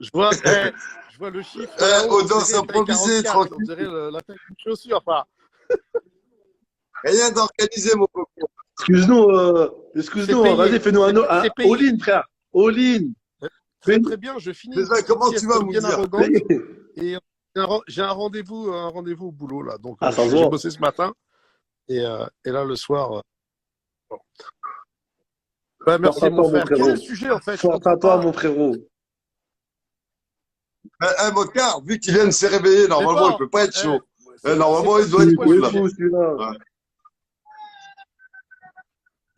Je vois le chiffre là-haut, Audience on dirait taille improvisée, 44, on tranquille. dirait la taille d'une chaussure. Enfin, Rien d'organisé, mon coco. c'est Excuse-nous, payé, vas-y, fais-nous un c'est payé. all-in, frère. All-in. Très Fais- très bien, je finis une Déjà, petite comment tu sieste vas, bien Moundir? arrogante et j'ai un rendez-vous au boulot là. Donc Ah, ça se j'ai voit. bossé ce matin et là le soir. Bon. Ouais, Force merci à mon toi, mon frère. Quel est frérot. le sujet en fait? Je Force à comprends toi, pas. mon frérot. Mokhtar, vu qu'il vient de se réveiller, Mais normalement, il bon, peut pas être chaud. c'est Normalement, quoi, il doit c'est être quoi le cool, Il là. est sujet? fou, celui-là. Ouais.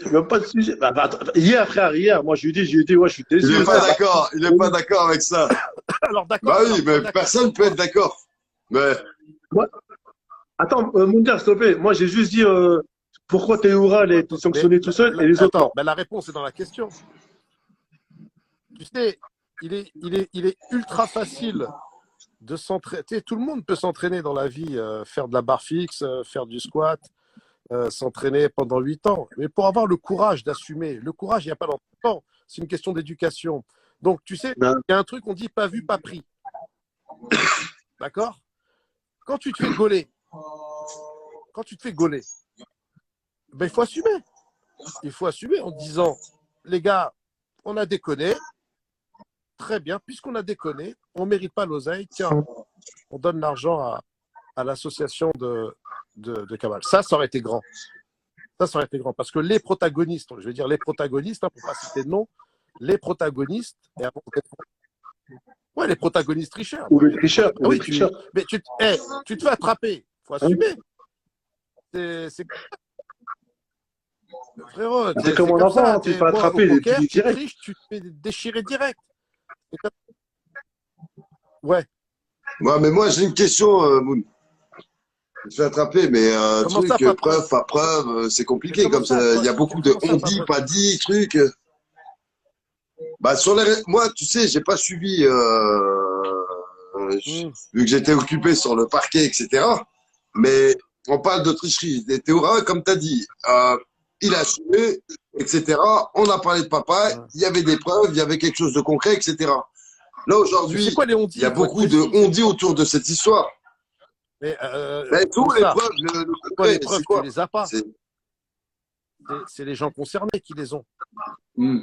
Il n'y a pas de sujet. Attends, hier, frère, hier, moi, je lui ai dit, ouais, je suis Il déçu, est pas frère. d'accord. Il est pas d'accord avec ça. Alors Bah d'accord, oui, mais personne sur peut quoi? être d'accord. Mais Moi, attends, Moundir, s'il te plaît. Moi, j'ai juste dit pourquoi Théoura a été Mais sanctionné tout seul et les autres attends, non. mais la réponse est dans la question. Tu sais, il est ultra facile de s'entraîner. Tu sais, tout le monde peut s'entraîner dans la vie, faire de la barre fixe, faire du squat, s'entraîner pendant 8 ans. Mais pour avoir le courage d'assumer, le courage, il n'y a pas longtemps. C'est une question d'éducation. Donc, tu sais, Non. il y a un truc, on dit pas vu, pas pris. D'accord? Quand tu te fais gauler, ben, il faut assumer. Il faut assumer en disant, les gars, on a déconné. Très bien, puisqu'on a déconné, on ne mérite pas l'oseille. Tiens, on donne l'argent à l'association de Kamal. Ça aurait été grand. Ça aurait été grand. Parce que les protagonistes, je vais dire les protagonistes, pour ne pas citer de nom, les protagonistes, ouais, les protagonistes tricheurs. Ou les tricheurs. Ah oui, mais tu te fais attraper. Il faut assumer. C'est frérot, C'est comme un comme enfant, ça. hein, tu te fais Moi, au attraper, tu poker, dis tu direct. triches, tu te fais déchirer direct. Ouais. ouais, mais moi, j'ai une question, Moon. Je me suis attrapé, mais Comment ça, truc, pas preuve, preuve? pas preuve, c'est Mais compliqué comment comme ça, ça. Il y a beaucoup de comment ça, on pas dit, preuve? pas dit, truc. Bah, moi, tu sais, j'ai pas suivi, vu que j'étais occupé sur le parquet, etc. Mais on parle de tricherie. Et Théora, comme tu as dit, il a assumé, etc. On a parlé de papa, Ouais. il y avait des preuves, il y avait quelque chose de concret, etc. Là, Mais c'est aujourd'hui, quoi les il y a on-dit? Il faut être beaucoup de précis. on-dit autour de cette histoire. Mais Mais où tous les ça? preuves, le Toi, les concret, preuves, c'est tu quoi? les as pas. C'est C'est les gens concernés qui les ont. Hmm.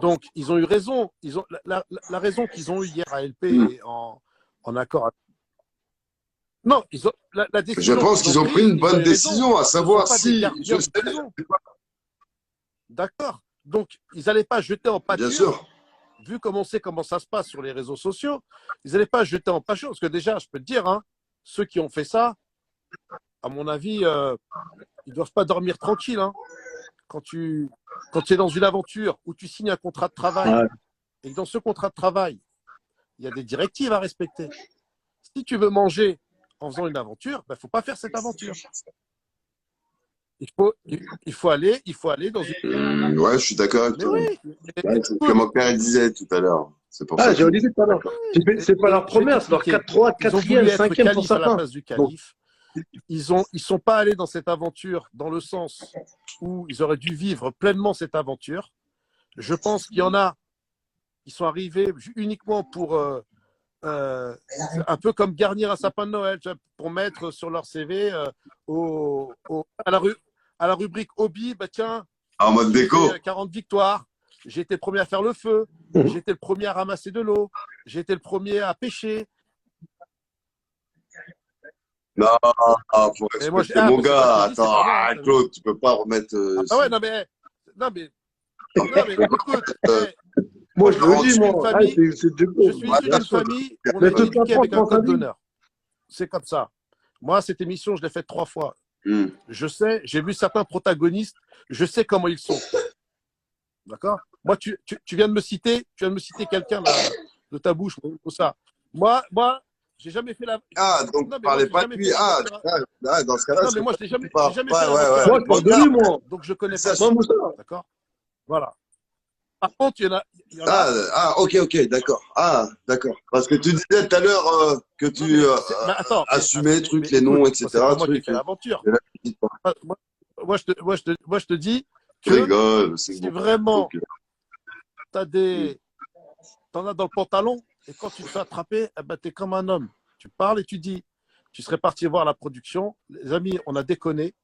Donc, ils ont eu raison. Ils ont, la raison qu'ils ont eue hier à LP est en accord. Non, la Je décision pense qu'ils ont qu'ils ont pris prise, une ils ont bonne eu raison. décision, à Ce ne sont savoir pas des si, je gardiens de sais, prison. D'accord. Donc, ils n'allaient pas jeter en bien pâture, sûr. vu comment on sait comment ça se passe sur les réseaux sociaux, ils n'allaient pas jeter en pâture. Parce que déjà, je peux te dire, hein, ceux qui ont fait ça, à mon avis, ils ne doivent pas dormir tranquille. Hein. Quand tu es dans une aventure où tu signes un contrat de travail Ouais. et que dans ce contrat de travail, il y a des directives à respecter. Si tu veux manger en faisant une aventure, il ne faut pas faire cette aventure. Il faut aller dans une. Ouais, je suis d'accord avec Mais toi. oui, Ouais, c'est écoute, comme mon père disait tout à l'heure. C'est pour Ah, ça j'ai que. dit tout à l'heure. d'accord. C'est pas leur Je vais première, c'est leur t'expliquer. 3, Ils ont 4e, voulu être 5e pour calife à la certains. place du Donc, calife. Ils sont pas allés dans cette aventure dans le sens où ils auraient dû vivre pleinement cette aventure. Je pense qu'il y en a qui sont arrivés uniquement pour un peu comme garnir un sapin de Noël, tu vois, pour mettre sur leur CV à la rubrique hobby, bah tiens, En mode j'ai déco. fait 40 victoires, j'ai été le premier à faire le feu, j'ai été le premier à ramasser de l'eau, j'ai été le premier à pêcher. Non, faut Et moi, respecter mon c'est pas gars. ce que je dis, c'est Attends, pas moi. Hein, Claude, tu peux pas remettre. ah bah ouais, non mais écoute, moi, je moi, le dis, moi. Ah, c'est de je suis issu d'une Claude. famille où on Mais a été toute la éduqué France avec un pense à code lui. d'honneur. C'est comme ça. Moi, cette émission, je l'ai faite 3 fois. Je sais, j'ai vu certains protagonistes, je sais comment ils sont. D'accord? Moi, tu viens de me citer, quelqu'un de ta bouche, ou ça. Moi, j'ai jamais fait la. Ah, donc Non, mais moi, parlez j'ai pas de jamais lui. fait Ah, l'aventure. dans ce cas-là, Non, mais c'est moi, pas j'ai tu jamais parles. fait Ouais, ouais, l'aventure ouais. Moi, avec je parle de Mokhtar. lui, moi. Donc, je connais Ça, pas. Moi, Moussa. D'accord? Voilà. Par contre, il y en a. ok, d'accord. Ah, d'accord. Parce que tu disais tout à l'heure que Non, tu mais attends, assumais, trucs, les écoute, noms, moi, c'est etc. pas moi qui ai Trucs. fait l'aventure. Et là, tu dis pas. Moi, je te dis Je que rigole, c'est si bon. vraiment Ok. t'en as dans le pantalon, Et quand tu te fais attraper, eh ben, tu es comme un homme. Tu parles et tu dis, tu serais parti voir la production. Les amis, on a déconné,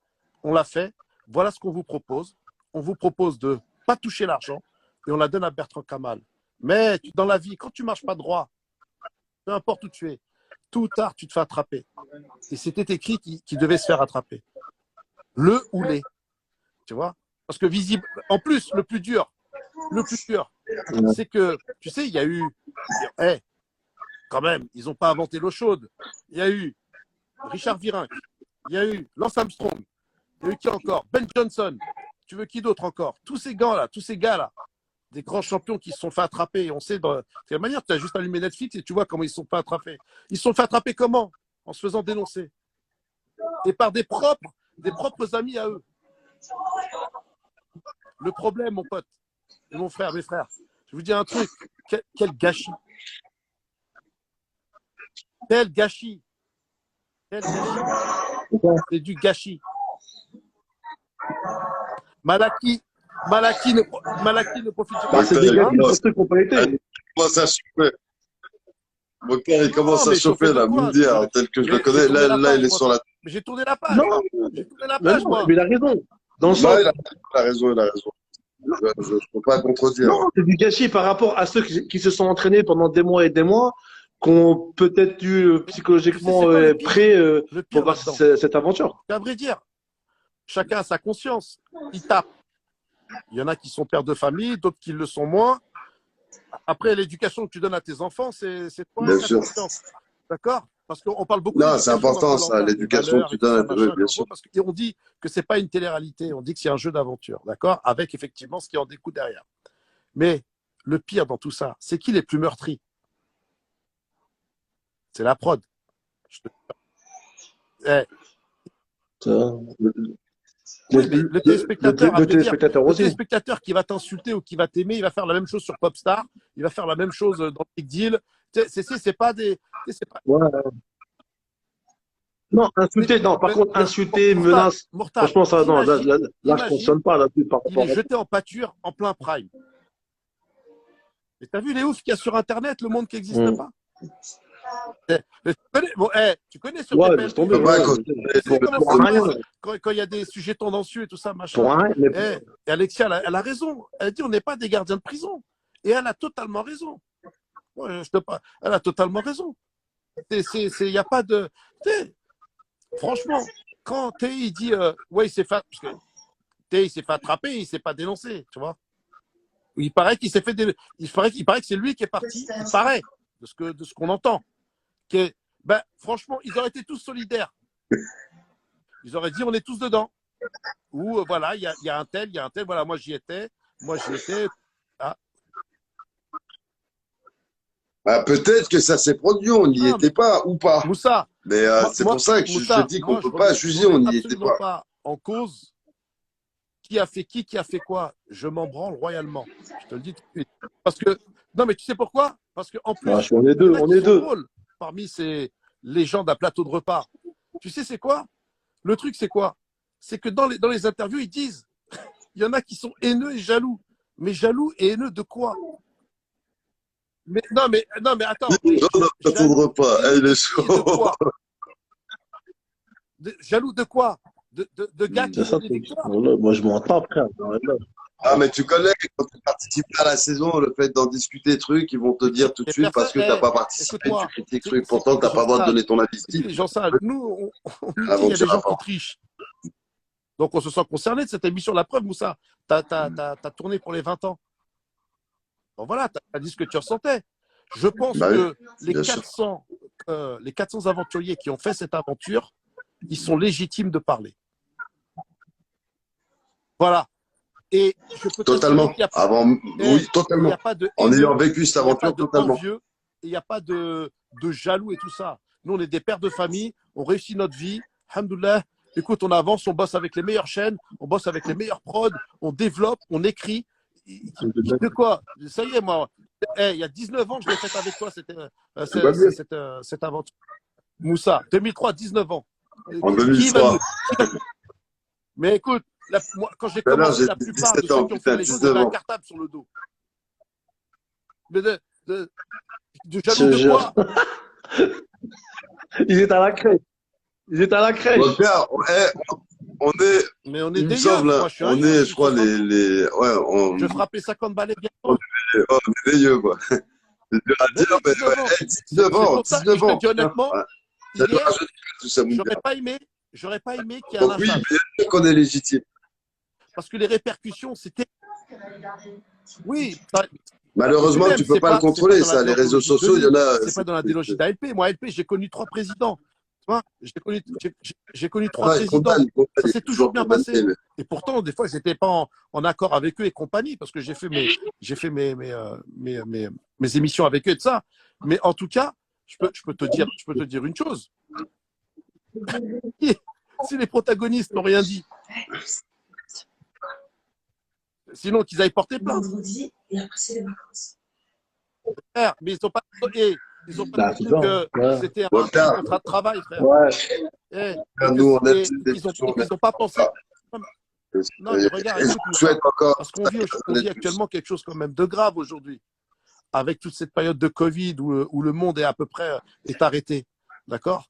on l'a fait. Voilà ce qu'on vous propose. On vous propose de ne pas toucher l'argent et on la donne à Bertrand Kamal. Mais dans la vie, quand tu ne marches pas droit, peu importe où tu es, tôt ou tard, tu te fais attraper. Et c'était écrit qu'il devait se faire attraper. Le ou les. Tu vois? Parce que visible. En plus, le plus dur, c'est que, tu sais, il y a eu. Quand même, ils n'ont pas inventé l'eau chaude. Il y a eu Richard Virenque, il y a eu Lance Armstrong, il y a eu qui encore? Ben Johnson. Tu veux qui d'autre encore? Tous ces gars-là, des grands champions qui se sont fait attraper. On sait de quelle manière, tu as juste allumé Netflix et tu vois comment ils se sont fait attraper. Ils se sont fait attraper comment? En se faisant dénoncer. Et par des propres amis à eux. Le problème, mon pote, et mon frère, mes frères, je vous dis un truc, quel gâchis. Quel gâchis. C'est du gâchis. Malaki ne profite pas. C'est des gars qui n'ont pas été. Il commence à chauffer. Mon cœur, il commence à chauffer, là, Moundir, tel que je le connais. Là, il est sur la. Mais j'ai tourné la page. Non, J'ai tourné la page, moi. mais il a raison. Dans le Non, sens. il a raison. Je ne peux pas contredire. Non, c'est du gâchis par rapport à ceux qui se sont entraînés pendant des mois et des mois, qui ont peut-être eu psychologiquement prêt pour voir cette aventure. À vrai dire, chacun a sa conscience. Il tape. Il y en a qui sont pères de famille, d'autres qui le sont moins. Après, l'éducation que tu donnes à tes enfants, c'est toi Bien ta sûr. conscience. D'accord? Parce qu'on parle beaucoup Non, c'est d'éducation important, dans ça, le l'éducation que tu donnes à tes enfants, bien sûr. Parce qu'on dit que ce n'est pas une télé-réalité, on dit que c'est un jeu d'aventure, d'accord? Avec effectivement ce qui en découle derrière. Mais le pire dans tout ça, c'est qui les plus meurtris? C'est la prod. Le téléspectateur qui va t'insulter ou qui va t'aimer, il va faire la même chose sur Popstar, il va faire la même chose dans Big Deal. C'est pas des. Ouais. Non, insulter, non, par contre, insulter, menace. Franchement, ça, non, là, je ne fonctionne pas là-dessus. Il est jeté en pâture en plein prime. Mais t'as vu les oufs qu'il y a sur Internet, le monde qui n'existe pas? Tu connais sur TPMP, quand il y a des sujets tendancieux et tout ça, machin. Et Alexia, elle a raison. Elle dit on n'est pas des gardiens de prison. Et elle a totalement raison. Elle a totalement raison. Il n'y a pas de. Franchement, quand Théo il dit ouais, il s'est fait attraper, il ne s'est pas dénoncé, tu vois. Il paraît qu'il s'est fait il paraît que c'est lui qui est parti, il paraît, de ce qu'on entend. Franchement, ils auraient été tous solidaires. Ils auraient dit on est tous dedans. Ou voilà, il y a un tel, voilà, moi j'y étais. Ah. Peut-être que ça s'est produit, on n'y était pas ou pas. Moussa. Mais c'est pour ça que je dis qu'on ne peut pas juger, on n'y était pas en cause qui a fait qui a fait quoi. Je m'en branle royalement. Je te le dis tout de suite. Parce que, non mais tu sais pourquoi? Parce qu'en plus, on est deux. Parmi ces légendes à plateau de repas. Tu sais c'est quoi? Le truc c'est quoi? C'est que dans les interviews, ils disent, il y en a qui sont haineux et jaloux. Mais jaloux et haineux de quoi? Non mais attends. Plateau de repas, il est chaud. Jaloux de quoi? De gars qui ont des victoires. Moi je m'en tape, frère. Ah, mais tu connais, quand tu participes à la saison, le fait d'en discuter trucs, ils vont te dire tout de suite parce que tu n'as pas participé, tu critiques trucs. Pourtant, tu n'as pas le droit de donner ton avis. Les gens sages, nous, on dit qu'il y a des gens qui trichent. Donc, on se sent concerné de cette émission. La preuve, Moussa, tu as tourné pour les 20 ans. Bon, voilà, tu as dit ce que tu ressentais. Je pense que les 400 aventuriers qui ont fait cette aventure, ils sont légitimes de parler. Voilà. Et je peux totalement. Oui, totalement. En ayant vécu cette aventure, totalement. Il n'y a pas de jaloux et tout ça. Nous, on est des pères de famille, on réussit notre vie. Alhamdoulilah. Écoute, on avance, on bosse avec les meilleures chaînes, on bosse avec les meilleurs prods, on développe, on écrit. De quoi? Ça y est, moi. Il y a 19 ans que je l'ai faite avec toi, cette aventure. Moussa, 2003, 19 ans. En 2003. Mais écoute, moi, quand j'ai commencé, la plupart de ceux qui ont fait les choses avaient un cartable sur le dos. de Je jaloux te de jure. quoi? Ils étaient à la crèche. Ils étaient à la crèche. Mon père, on est, Mais on est il me des semble, yeux. hein, Moi, je suis un on yeux. est, je crois, ouais, Je frappe les 50 balais on bientôt. est des yeux, quoi. C'est dur à Mais dire, oui, mais 19 ans. ouais, 19 C'est ans, pour ça. Et 19 je te ans, dis putain. honnêtement, Ouais. Ça ne hier, rajeunit pas tout ça, mon gars. j'aurais pas aimé qu'il y ait un Donc oui, lynchage. bien sûr qu'on est légitime. Parce que les répercussions, c'était. Oui, Malheureusement, même, tu peux pas le c'est pas contrôler, dans la ça. Les réseaux déontologie de sociaux, il y Denis, en a. c'est pas dans la déontologie d'ALP. Moi, ALP, j'ai connu 3 présidents. Tu vois, j'ai connu 3 Ouais, présidents. Ça il s'est est toujours toujours bien condamné, passé. mais- Et pourtant, des fois, j'étais pas en accord avec eux et compagnie, parce que j'ai fait mes émissions avec eux et de ça. Mais en tout cas, je peux te dire une chose. Si les protagonistes n'ont rien dit, sinon qu'ils aillent porter plainte. Vendredi et après c'est les vacances. Frère, mais ils ont pas Bah, dit c'est ça. que Ouais. c'était un Bon, tiens. contrat de travail, frère. Ouais. Et Nous, on aime et cette qu'ils émission, n'ont pas pensé. Non, mais regarde, et je écoute, vous Moussa, souhaite encore. parce qu'on vit actuellement quelque chose quand même de grave aujourd'hui, avec toute cette période de Covid où le monde est à peu près est arrêté. D'accord?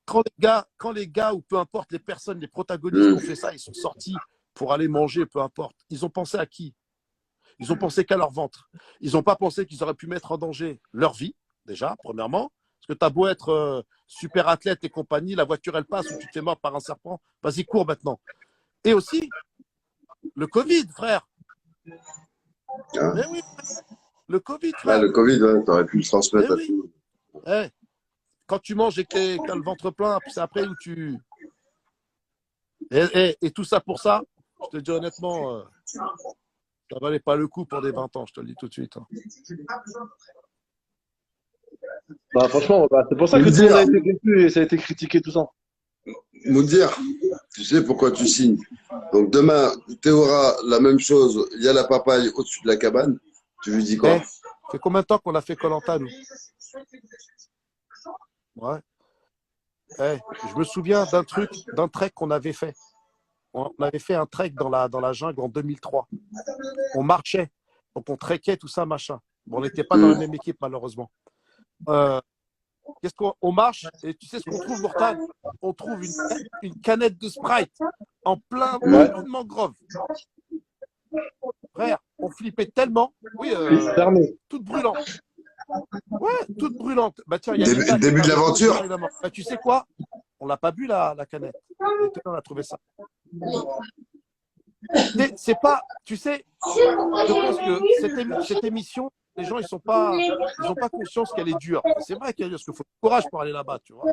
Quand les gars, ou peu importe les personnes, les protagonistes ont fait ça, ils sont sortis pour aller manger, peu importe. Ils ont pensé à qui? Ils ont pensé qu'à leur ventre. Ils n'ont pas pensé qu'ils auraient pu mettre en danger leur vie, déjà, premièrement. Parce que tu as beau être super athlète et compagnie, la voiture, elle passe ou tu te fais mort par un serpent. Vas-y, cours maintenant. Et aussi, le Covid, frère. Ah. Mais oui, le Covid, Ah, frère. le Covid, ouais, t'aurais pu le transmettre Mais à oui. tout. Eh, quand tu manges et que tu as le ventre plein, puis c'est après où tu. Et tout ça pour ça, je te dis honnêtement, ça valait pas le coup pour des 20 ans, je te le dis tout de suite. Hein. Bah, franchement, bah, c'est pour ça que tout le monde a été déçu et ça a été critiqué, tout ça. Moundir, tu sais pourquoi tu signes. Donc demain, Théora, la même chose, il y a la papaye au-dessus de la cabane. Tu lui dis quoi? Ça fait combien de temps qu'on a fait Koh Lanta, nous? Ouais. Je me souviens d'un trek qu'on avait fait. On avait fait un trek dans la jungle en 2003. On marchait, donc on trekkait, tout ça, machin. Bon, on n'était pas dans la même équipe, malheureusement. Qu'est-ce qu'on marche et tu sais ce qu'on trouve, Mortal? On trouve une canette de Sprite en plein mangrove. Frère, on flippait tellement. Oui, toute brûlante. Ouais, toute brûlante. Bah tiens, il y a début de l'aventure. Bah, tu sais quoi? On l'a pas bu la canette. On a trouvé ça. C'est pas, tu sais, je pense que cette émission, les gens, ils ont pas conscience qu'elle est dure. C'est vrai qu'elle est dure, parce qu'il faut du courage pour aller là-bas, tu vois.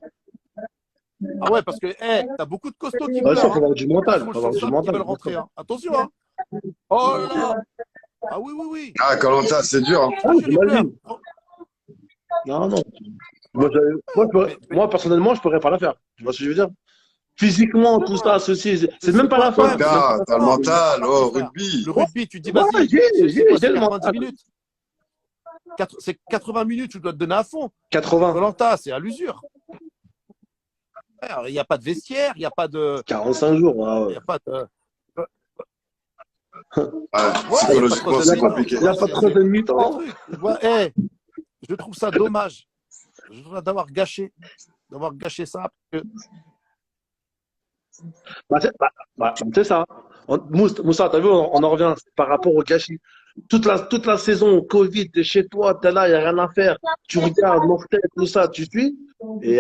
Ah ouais, parce que t'as beaucoup de costauds qui Ouais, ça, pleurent. faut avoir du mental. Faut Faut avoir du qui mental. veulent rentrer. Hein. Attention, hein. Oh là là. Ah oui, oui, oui. Ah, Koh Lanta, c'est dur. Hein. Ah, Il pleure. j'imagine. Non, non. Moi, personnellement, je pourrais pas la faire. Tu vois ce que je veux dire? Physiquement, tout ça, ceci, c'est même pas la fin. T'as le mental, oh, rugby. Le rugby, tu te dis, Ouais, vas-y, j'ai c'est le 90 mental. minutes. C'est 80 minutes, tu dois te donner à fond. 80. Koh Lanta, c'est à l'usure. Il n'y a pas de vestiaire, il n'y a pas de. 45 jours. Il n'y a pas de. Psychologiquement, c'est compliqué. Il n'y a pas de troisième mi-temps. Ouais, je trouve ça dommage. Je trouve d'avoir gâché ça. C'est ça. Moussa, t'as vu, on en revient par rapport au gâchis. Toute la saison, Covid, t'es chez toi, t'es là, il n'y a rien à faire. Tu regardes, mortel, tout ça, tu suis. Et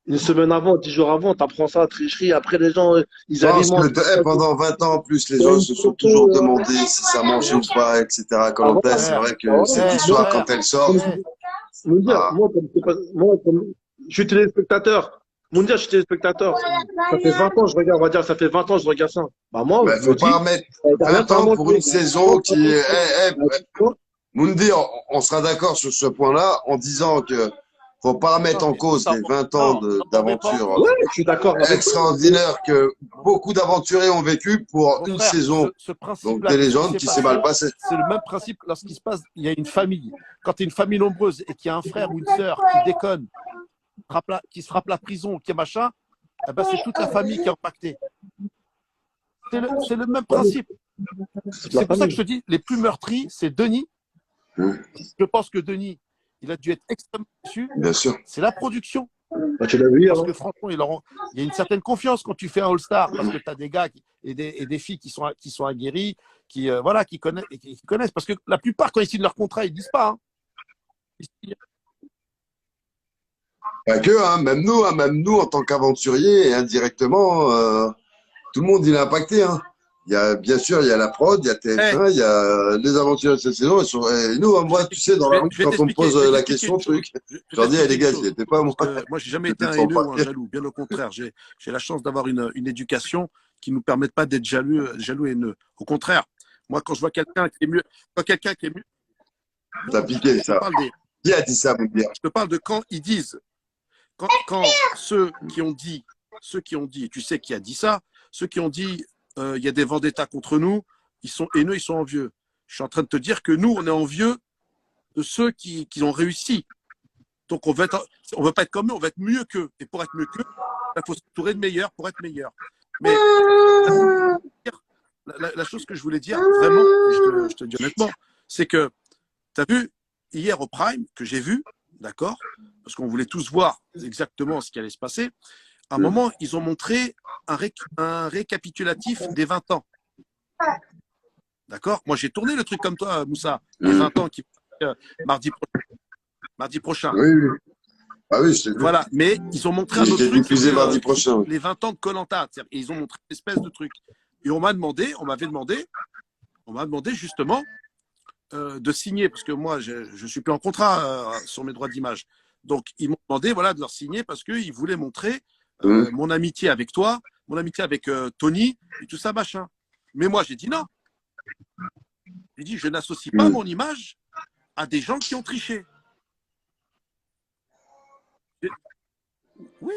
une semaine avant, 10 jours avant, t'apprends ça, tricherie. Après, les gens, ils alimentent. Pendant 20 ans en plus, les gens se sont toujours demandé si ça mangeait ou pas, etc. Koh Lanta, c'est vrai que cette histoire, quand elle sort. Moi, je suis téléspectateur. Moundir, je suis téléspectateur. Ça fait 20 ans, je regarde, on va dire, ça fait 20 ans, je regarde ça. Bah, moi, il faut pas mettre 20 ans pour une saison qui est. Moundir, on sera d'accord sur ce point-là en disant que faut pas remettre en cause les 20 ans d'aventure je suis d'accord extraordinaire que beaucoup d'aventuriers ont vécu pour une saison. Donc des légendes qui s'est mal passées. C'est le même principe lorsqu'il se passe, il y a une famille. Quand tu es une famille nombreuse et qu'il y a un frère ou une sœur qui déconne, qui se frappe la prison, qui est machin, eh ben c'est toute la famille qui est impactée. C'est le même principe. C'est pour ça que je te dis, les plus meurtris, c'est Denis Je pense que Denis, il a dû être extrêmement déçu. Bien sûr. C'est la production. Bah, tu l'as vu, Parce hein. que franchement, il y a une certaine confiance quand tu fais un All-Star, parce que tu as des gars et des filles qui sont aguerris, qui connaissent. Parce que la plupart, quand ils signent leur contrat, ils ne disent pas. Hein. Pas que, hein, même nous, en tant qu'aventuriers, et indirectement, tout le monde, il est impacté. Hein. Bien sûr, il y a la prod, il y a TF1, il y a les aventuriers de cette saison. Et nous, moi, tu sais, dans la rue, quand on me pose la question, truc, je leur dis, les gars, j'y étais pas, moi. Moi, j'ai jamais été un haineux ou un jaloux. Bien au contraire, j'ai la chance d'avoir une éducation qui ne nous permet pas d'être jaloux et haineux. Au contraire, moi, quand je vois quelqu'un qui est mieux, T'as piqué, ça. Qui a dit ça, mon gars? Je te parle de quand ils disent, quand ceux qui ont dit, tu sais qui a dit ça, ceux qui ont dit, il y a des vendettas contre nous, ils sont haineux, ils sont envieux. Je suis en train de te dire que nous, on est envieux de ceux qui ont réussi. Donc, on veut pas être comme eux, on veut être mieux qu'eux. Et pour être mieux qu'eux, il faut s'entourer de meilleurs pour être meilleur. Mais la chose que je voulais dire, vraiment, je te dis honnêtement, c'est que, tu as vu, hier au Prime, que j'ai vu, d'accord, parce qu'on voulait tous voir exactement ce qui allait se passer, à un moment, ils ont montré un récapitulatif des 20 ans. D'accord? Moi, j'ai tourné le truc comme toi, Moussa, les 20 ans qui mardi prochain. Oui, oui. Ah oui, je t'ai vu. Voilà, mais ils ont montré un autre truc. Diffusé mardi prochain. Les 20 ans de Koh-Lanta. Et ils ont montré une espèce de truc. Et on m'avait demandé justement de signer, parce que moi, je ne suis plus en contrat sur mes droits d'image. Donc, ils m'ont demandé de leur signer parce qu'ils voulaient montrer mon amitié avec toi, mon amitié avec Tony, et tout ça, machin. Mais moi, j'ai dit non. J'ai dit, je n'associe pas mon image à des gens qui ont triché. Oui.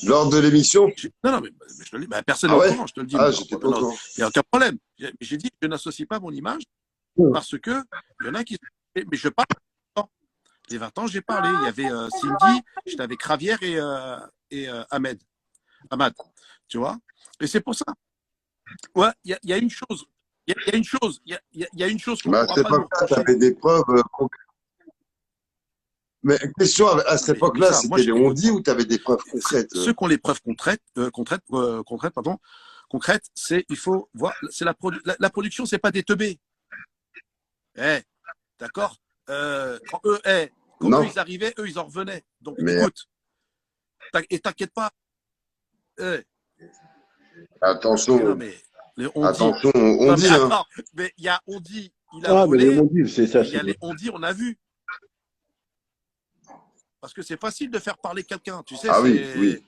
Lors de l'émission? Non, mais je te le dis, personne n'est au courant, je te le dis. J'étais pas au courant. Il n'y a aucun problème. J'ai dit, je n'associe pas mon image parce que il y en a qui. Mais je parle. Les 20 ans, j'ai parlé. Il y avait Cindy, j'étais avec Javier et Ahmed. Tu vois? Et c'est pour ça. Ouais, il y a une chose. Il y a une chose qu'on à cette époque-là, tu avais des preuves concrètes. Mais question, à cette époque-là, c'était les on-dit ou tu avais des preuves concrètes? Ceux qui ont les preuves concrètes, c'est, il faut voir, c'est la production, c'est pas des teubés. D'accord? Quand eux, ils arrivaient, eux, ils en revenaient. Donc, écoute, et t'inquiète pas. Attention. Attention, on dit. Attends, mais il y a on dit, il a volé. Mais les on-dit, c'est ça. Il y a les on dit, on a vu. Parce que c'est facile de faire parler quelqu'un, tu sais. Ah oui.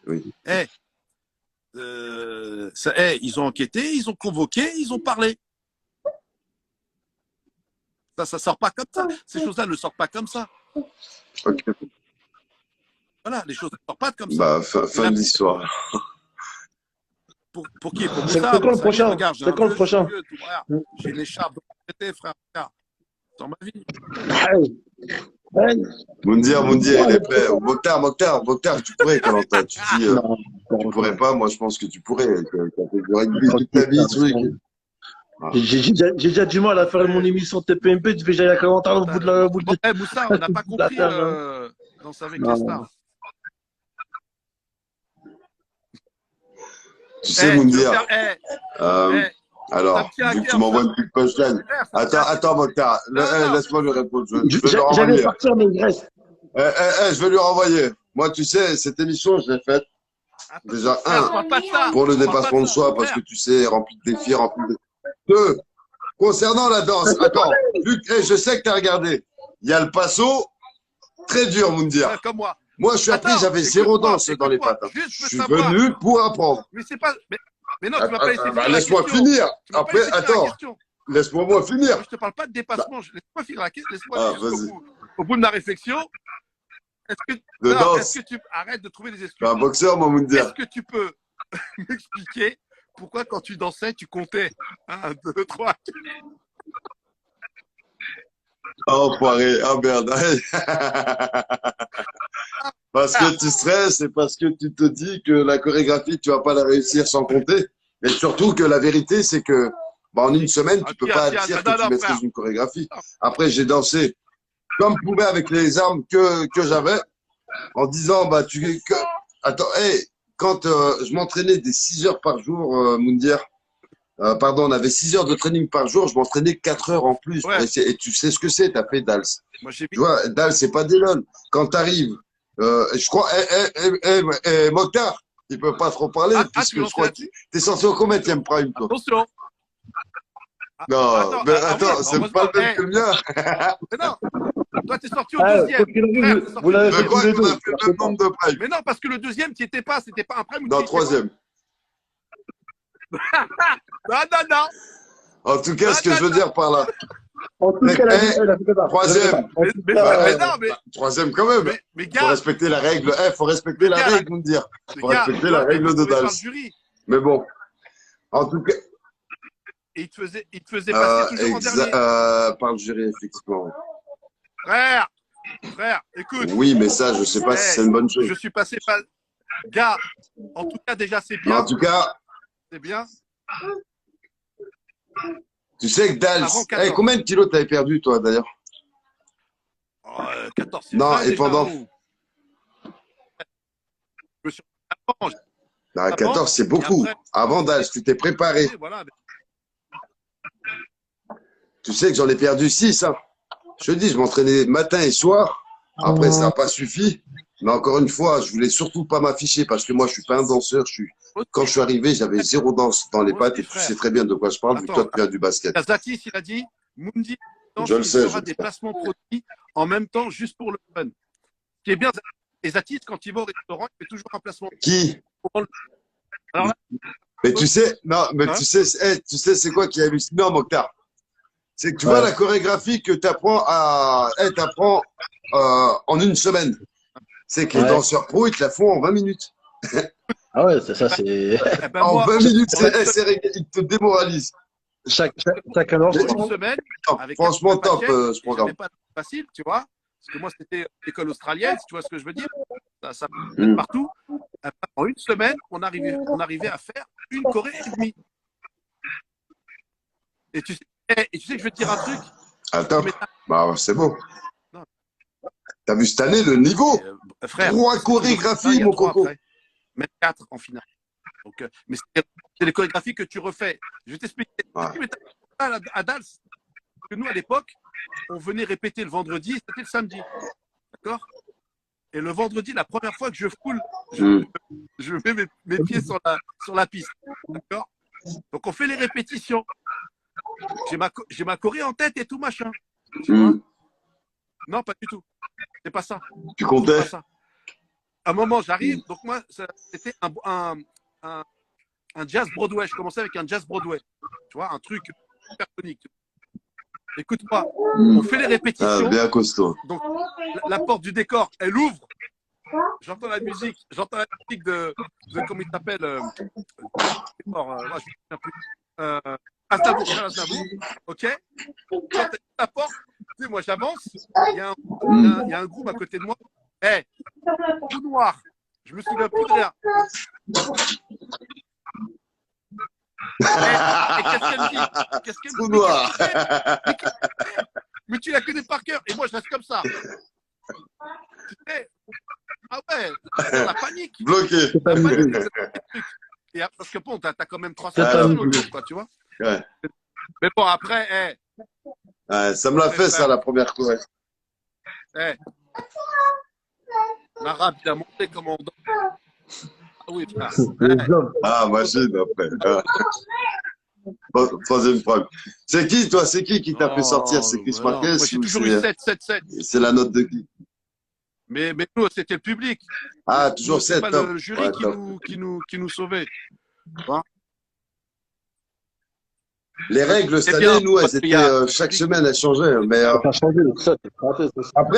Ils ont enquêté, ils ont convoqué, ils ont parlé. Ça sort pas comme ça. Ces choses-là ne sortent pas comme ça. Ok. Voilà, les choses ne sortent pas comme ça. Fin de l'histoire. Pour qui? Pour Moussa. C'est quand le prochain? C'est quand le prochain? J'ai l'écharpe de frère. Dans ma vie. Moundir, il est prêt. Mokhtar, tu pourrais, Koh-Lanta. Tu dis, tu pourrais pas, moi je pense que tu pourrais. Tu as fait du rugby toute ta vie, truc. J'ai déjà du mal à faire mon émission TPMP, tu fais j'aille à Koh-Lanta au bout de la. Moussa, on n'a pas compris Danse avec les stars. Tu sais, Moundir. Alors, vu que tu m'envoies une petite punchline. Attends, Mokhtar. Laisse-moi lui répondre. Je vais lui renvoyer. J'allais partir, mais il reste. Je vais lui renvoyer. Moi, tu sais, cette émission, je l'ai faite. Déjà, pour le dépassement de soi, parce que tu sais, rempli de défis, rempli de. Deux, concernant la danse. Attends, Luc, je sais que tu as regardé. Il y a le passo, très dur, Moundir. Comme moi. Moi, je suis appris, j'avais zéro danse dans les pattes. Je suis venu pour apprendre. Mais c'est pas. Mais non, tu m'as pas laissé finir. Laisse-moi finir. Après, attends. Laisse-moi finir. Je te parle pas de dépassement. Laisse-moi finir la question. Laisse-moi au bout de ma réflexion. Est-ce que tu arrêtes de trouver des excuses? Je suis un boxeur, moi, Moundir. Est-ce que tu peux m'expliquer pourquoi, quand tu dansais, tu comptais 1, 2, 3, 4? Oh, poiré. Oh, merde. Parce que tu stresses et parce que tu te dis que la chorégraphie, tu vas pas la réussir sans compter. Et surtout que la vérité, c'est que bah, en une semaine, tu peux pas dire que tu frère. maîtrises une chorégraphie. Après, j'ai dansé comme pouvait avec les armes que j'avais, en disant, bah, attends, hey, quand je m'entraînais des 6 heures par jour, Moundir, pardon, on avait 6 heures de training par jour, je m'entraînais 4 heures en plus. Ouais. Et tu sais ce que c'est, t'as fait Dals. Moi, j'ai Tu vois, Dals, c'est pas des lol. Quand t'arrives, je crois, Mokhtar, il peut pas trop parler, puisque je crois que t'es sorti au combien de prime, toi? Attention. Non, mais attends, oui, c'est pas le même que le mien. Mais non, toi, t'es sorti au deuxième. Vous l'avez Je fait crois tous les qu'on deux. a fait le même nombre de prime. Mais non, parce que le deuxième, tu étais pas, c'était pas un prime. Non, troisième. Non. En tout cas, ce que je veux dire par là. En tout cas, elle a fait que ça. Troisième. Mais non, mais. Troisième quand même. Mais Faut gars, respecter la règle. Faut respecter la règle, vous me dire. Faut respecter la règle de Dals. Mais bon. En tout cas. Et il te faisait passer toujours en dernier. Par le jury, effectivement. Frère, écoute. Oui, mais ça, je sais pas si c'est une bonne chose. Je suis passé par. Gars, en tout cas, déjà, c'est Mais bien. en tout cas, C'est bien. tu sais que Dals. Avant 14. Combien de kilos t'avais perdu, toi, d'ailleurs? 14. Non, et pendant. Je me suis. Bah, 14, c'est beaucoup. Avant Dals, tu t'es préparé. Voilà. Tu sais que j'en ai perdu 6. Hein. Je te dis, je m'entraînais matin et soir. Après, ça n'a pas suffi. Mais encore une fois, je voulais surtout pas m'afficher parce que moi, je suis pas un danseur. Quand je suis arrivé, j'avais 0 danse dans les pattes et tu sais très bien de quoi je parle, vu que toi, tu viens du basket. Zatis, il a dit, Mundi, je le sais. Il fera des placements produits en même temps, juste pour le fun. Ce qui est bien, et Zatis, quand il va au restaurant, il fait toujours un placement. Qui? Alors là, mais tu sais, non, mais hein? tu sais, c'est quoi qui est hallucinant, Mokhtar? C'est que tu vois la chorégraphie que tu apprends en une semaine. C'est que les danseurs pro, ils te la font en 20 minutes. Ah ouais, ça, c'est. En 20 minutes, ils te démoralisent. Chacun leur une choix. semaine. Franchement, top ce programme. C'était pas facile, tu vois. Parce que moi, c'était l'école australienne, tu vois ce que je veux dire. Ça peut partout. En une semaine, on arrivait à faire une Corée et demie. Et tu sais que je vais te dire un truc. Attends, bah, c'est beau. T'as vu cette année le niveau? Frère, 3 chorégraphies, mon coco. Même 4 en finale. Donc, mais c'est les chorégraphies que tu refais. Je vais t'expliquer. À Dals, que nous, à l'époque, on venait répéter le vendredi, c'était le samedi. D'accord? Et le vendredi, la première fois que je foule, je mets mes pieds sur la piste. D'accord? Donc, on fait les répétitions. J'ai ma choré en tête et tout, machin. Tu vois? Non, pas du tout. C'est pas ça. Tu comptais? Pas ça. À un moment, j'arrive. Donc, moi, c'était un jazz Broadway. Je commençais avec un jazz Broadway. Tu vois, un truc super tonique. Écoute-moi, on fait les répétitions. Bien costaud. Donc, la porte du décor, elle ouvre. J'entends la musique de comment il s'appelle Aznavour, ok. Quand la porte, tu sais, moi j'avance, il y a un groupe à côté de moi, tout noir, je me souviens plus de rien. Et qu'est-ce qu'elle me dit? Tout noir. Mais tu la connais par cœur, et moi je reste comme ça. Tu sais, ah ouais, la panique. Bloqué. La panique, et parce que bon, t'as quand même 300 personnes autour, quoi, tu vois. Ouais. Mais bon, après, ça me l'a fait, ça, la première Corée. L'arabe, il a montré comment on danse. Ah oui, frère. Ah, machine, après. Troisième fois. C'est qui, toi? C'est qui t'a fait sortir? C'est Chris Marquez? Moi, j'ai toujours eu 7. C'est la note de qui? Mais nous, c'était le public. Ah, toujours 7. C'est pas le jury qui nous sauvait. Hein? Les règles, cette année, nous, elles étaient chaque semaine, elles changeaient. Mais après,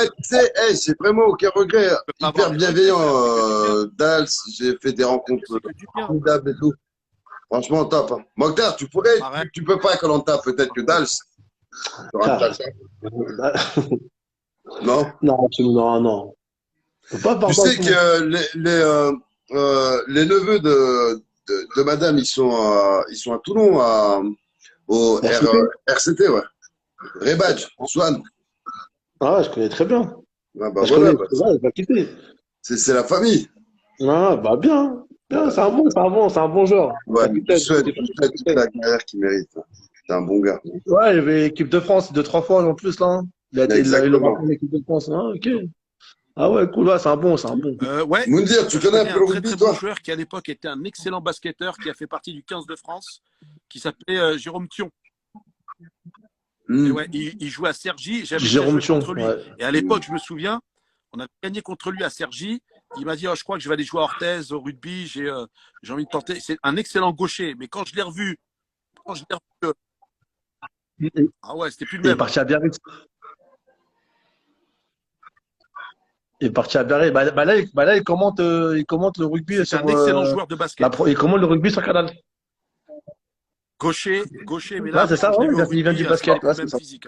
tu sais, c'est vraiment aucun regret. Hyper bienveillant, Dals. J'ai fait des rencontres formidables et tout. Franchement, top. Hein. Mokhtar, tu peux pas Koh-Lanta, peut-être que Dals. Non? Non, absolument non. Tu sais que les neveux de madame, ils sont à Toulon, au RCT. RCT, ouais. Rebadge, Swan. Ah, je connais très bien. Ah, bah Je voilà, connais, ouais, il va quitter. c'est la famille. Ah, bah bien. Bien, c'est un bon joueur. Ouais, je Capitaine, souhaite toute la carrière qu'il mérite. C'est un bon gars. ouais, il avait équipe de France 2-3 fois en plus, là. Il a eu le Exactement. rapport en équipe de France. Ah, ok. Ah ouais, cool, ouais, c'est un bon, c'est un bon. Ouais, Moundir, tu je connais un connais peu un le très rugby, très bon toi? joueur qui à l'époque était un excellent basketteur qui a fait partie du 15 de France, qui s'appelait Jérôme Thion. Et ouais, il jouait à Cergy, j'avais déjà Jérôme joué Thion, contre lui. ouais. Et à l'époque, je me souviens, on avait gagné contre lui à Cergy. Il m'a dit, oh, je crois que je vais aller jouer à Orthez au rugby, j'ai envie de tenter. C'est un excellent gaucher, mais quand je l'ai revu, ah ouais, c'était plus le Il est même. parti à Biarritz. Il est parti à Biarritz. Là, il commente le rugby C'est sur un excellent joueur de basket. il commente le rugby sur Canal. Gaucher, mais Ouais, là, c'est ça, quand je l'ai ouais, vu au il vient rugby, du c'était basket. plus Ouais, le c'est même ça. physique.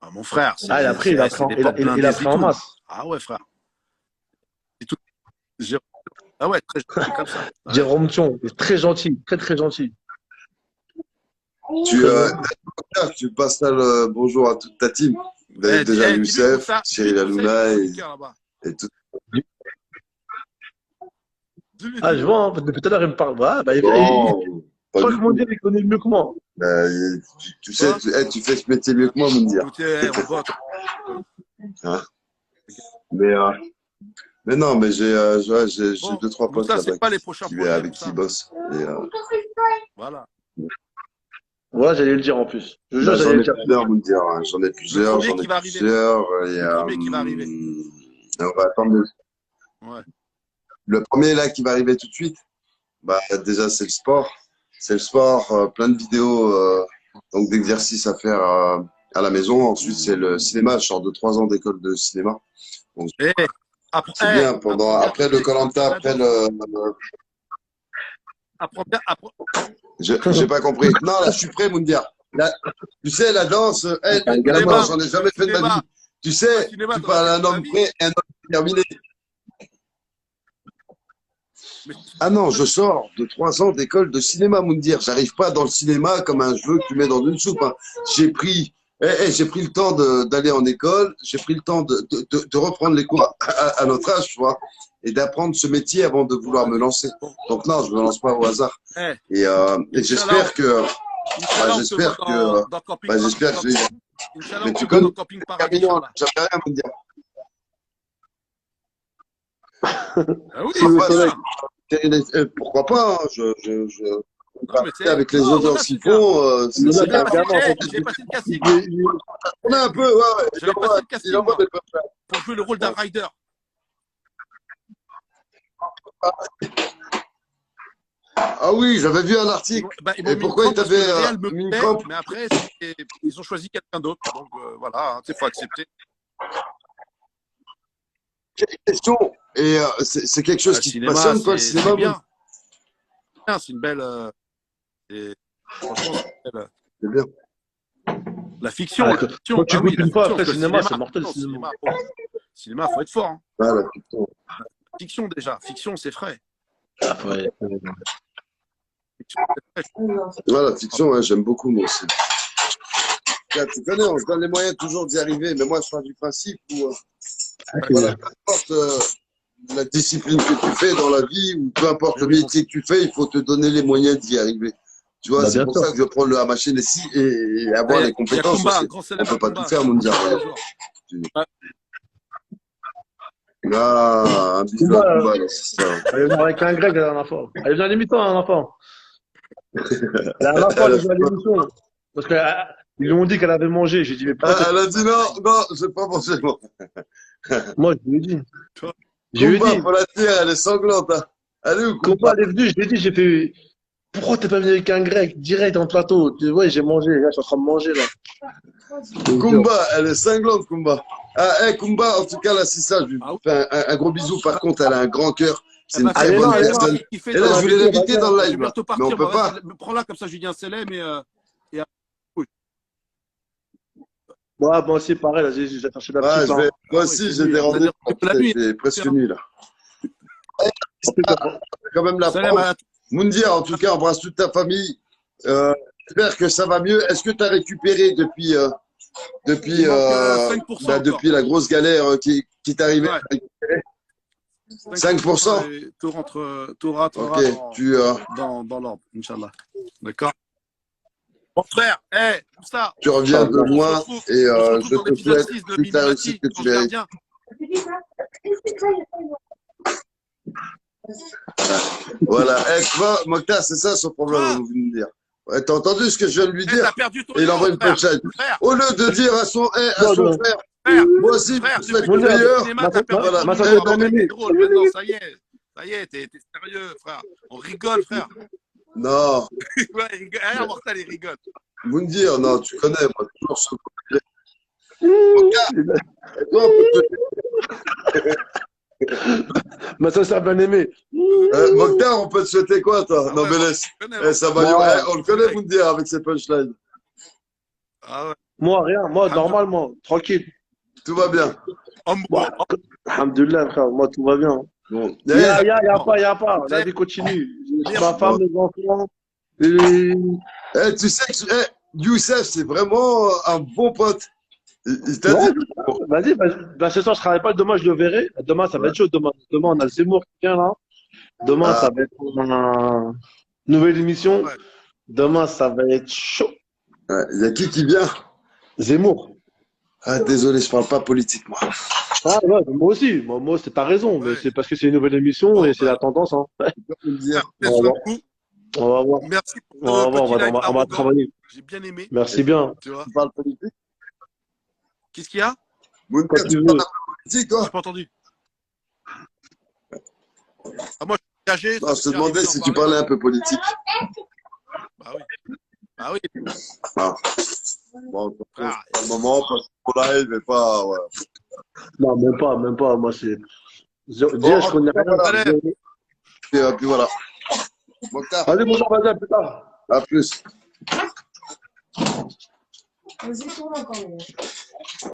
Ah, mon frère, Ah, il a pris des portes il a blindées pris et en tout. masse. Ah ouais, frère. Et tout. J'ai- Ah ouais, très gentil comme ça. Ouais. Jérôme Thion, il est très gentil, très très gentil. Tu, Très euh, gentil. tu passes là le bonjour à toute ta team. Déjà Dis-lui pour Youssef, ça, Cyril dis-lui pour ça, il Hanouna est du cœur là-bas. et tout. Ah, je Dis-lui. vois, hein, depuis tout à l'heure, il me parle. Ouais, bah, Non, je pas crois du que mon tout. Dieu, il connaît mieux que moi. Tu sais, tu fais ce métier mieux que moi, Moundir. Écoutez, on boxe. Hein? Mais, euh, mais non, mais j'ai Bon, deux, trois potes Moussa, là-bas c'est pas les prochains projets, avec qui Moussa. ils bossent. Et, Voilà. Voilà, j'allais le dire en plus. Je jure, bah, j'allais j'en le ai dire. plusieurs, Moundir. Hein. J'en ai plusieurs. premier qui va arriver. Et, Le premier qui va arriver. on va attendre. Ouais. Le premier là qui va arriver tout de suite, bah, déjà c'est le sport. C'est le sport, plein de vidéos donc d'exercices à faire à la maison. Ensuite, c'est le cinéma. Je sors de 3 ans d'école de cinéma. Donc, Et après, c'est bien. Après le Koh-Lanta, après le. Apprends bien. J'ai pas compris. Non, là, je suis prêt, Moundir. Là, tu sais, la danse, la danse, j'en ai jamais fait de ma vie. Tu sais, tu parles à un homme prêt et un homme terminé. Ah non, je sors de 3 ans d'école de cinéma, Moundir. J'arrive pas dans le cinéma comme un jeu que tu mets dans une soupe. Hein. J'ai pris le temps d'aller en école, j'ai pris le temps de reprendre les cours à notre âge, tu vois, et d'apprendre ce métier avant de vouloir me lancer. Donc non, je me lance pas au hasard. Et j'espère que, j'espère que je vais. Mais tu connais Camino, j'avais rien à me dire. Ah oui, Pourquoi pas, hein, avec les non, audiences qu'ils voilà, font, c'est j'ai bien. passé le casting. On a un peu, ouais. J'avais passé le casting moi, pour jouer le rôle d'un rider. Ah oui, j'avais vu un article. Et pourquoi ils t'avaient mis une crampe? Mais après, ils ont choisi quelqu'un d'autre. Donc voilà, il faut accepter. Question. Et c'est quelque chose qui te passionne, toi, le cinéma? C'est bien. C'est une belle. Franchement, c'est bien. La fiction. Quand tu goûtes une fois après le cinéma, c'est mortel le cinéma. Cinéma, faut être fort. Hein. Ah, la fiction. Fiction déjà. Fiction, c'est frais. Ah, ouais. La fiction, ouais, j'aime beaucoup, moi aussi. Tu connais, on se donne les moyens toujours d'y arriver, mais moi, je pars du principe où, voilà, peu importe la discipline que tu fais dans la vie, ou peu importe le métier que tu fais, il faut te donner les moyens d'y arriver. Tu vois, c'est pour ça que je prends la machine ici et avoir les compétences. On ne peut pas tout faire, mon diable. Ah, un bisou à Kumba, c'est ça. Elle est venue avec un grec la dernière fois. Elle est venue à l'émission la dernière fois. La dernière fois, elle est venue à l'émission. Parce qu'ils lui ont dit qu'elle avait mangé. J'ai dit, mais pourquoi elle a dit non, je n'ai pas mangé, moi. Moi, je lui ai dit. Kumba, faut la dire, elle est sanglante. Hein. Allez où, Kumba, elle est venue, je lui ai dit, j'ai fait. Pourquoi t'es pas venu avec un grec direct en plateau? Ouais, j'ai mangé, là, je suis en train de manger là. Kumba, elle est cinglante, Kumba. Ah, Kumba, en tout cas, là, c'est ça. Je lui fais un gros bisou. Par contre, elle a un grand cœur. C'est une très bonne personne. Et là, je voulais l'inviter dans le live. Mais on peut pas. Prends-la comme ça, Julien Selem et. Ouais, moi aussi, pareil, là, j'ai cherché la petite. Moi aussi, j'ai des rendez-vous. C'est presque nuit, là. Quand même la France. Moundir, en tout cas, embrasse toute ta famille. J'espère que ça va mieux. Est-ce que tu as récupéré depuis, depuis, Il manque 5% encore. depuis la grosse galère qui t'arrivait? Ouais. 5%. Et tout rentrera Ok, dans l'ordre, Inch'Allah. D'accord. Mon frère, ça. tu reviens de loin et On se je retrouve dans te l'épisode souhaite 6 de toute la réussite Mimimati, que tu Ange mérites. Gardien. Voilà. Tu vois, Mokhtar, c'est ça son problème, Quoi vous venez de dire. Ouais, t'as entendu ce que je viens de lui dire? T'as perdu ton Et il envoie une frère. punchline. Frère, Au lieu de dire à son frère, frère, moi aussi, frère, je vais depuis que être tu fais du meilleur. cinéma, t'as perdu Voilà. ton Ma humour. soeur Avant, bien-aimée. t'étais drôle. Maintenant, ça y est. Ça y est, t'es sérieux, frère. On rigole, frère. Non, Ouais, il rigole. Mortel, il rigole. Moundir, non, tu connais, moi, toujours ce côté. Mokhtar, toi, on peut Ma soeur bien-aimée. Mokhtar, on peut te souhaiter quoi, toi? Ah Non, ouais, mais moi, laisse. je connais, Ça va, Moi, on le connaît, Moundir, avec ses punchlines. Ah ouais. moi, rien. Moi, Alhamdoulilah. normalement, tranquille. Tout va bien. Bah, alhamdoulilah, frère. Moi, tout va bien. Bon. Y a pas. La vie continue. Ma femme, mes enfants. Et... Tu sais que Youssef, c'est vraiment un bon pote. Il t'a Ouais, dit. vas-y. Bah, ce soir, je travaille pas. Demain, je le verrai. Demain, ça va être chaud. Demain, on a le Zemmour qui vient là. Demain, ça va être une nouvelle émission. Ouais. Demain, ça va être chaud. Il y a qui vient? Zemmour. Ah, désolé, je parle pas politique, moi. Ah ouais, moi aussi. Moi, c'est ta raison. Mais Ouais. c'est parce que c'est une nouvelle émission Bon, et c'est bah, la tendance. Hein. Tu peux me dire. faites soin de vous. On va voir. Merci pour On va ce voir. petit live On va arrogant. travailler. J'ai bien aimé. Merci bien. Tu vois. Tu parles politique? Qu'est-ce qu'il y a? Mounir, Quand tu tu veux. parles politique, toi? J'ai pas entendu. Ah, moi, je suis engagé. Non, je te demandais si tu parlais un peu politique. Bah oui. Bah oui. Ah. Bon, Ah, pour le moment, parce qu'on live et pas. Ouais. Non, même pas. Moi, c'est. Dire, Bon, je connais rien. voilà. Je- Puis voilà. Mokhtar, Allez, bonjour, vas-y, à plus tard. à plus. Vas-y, tourne encore.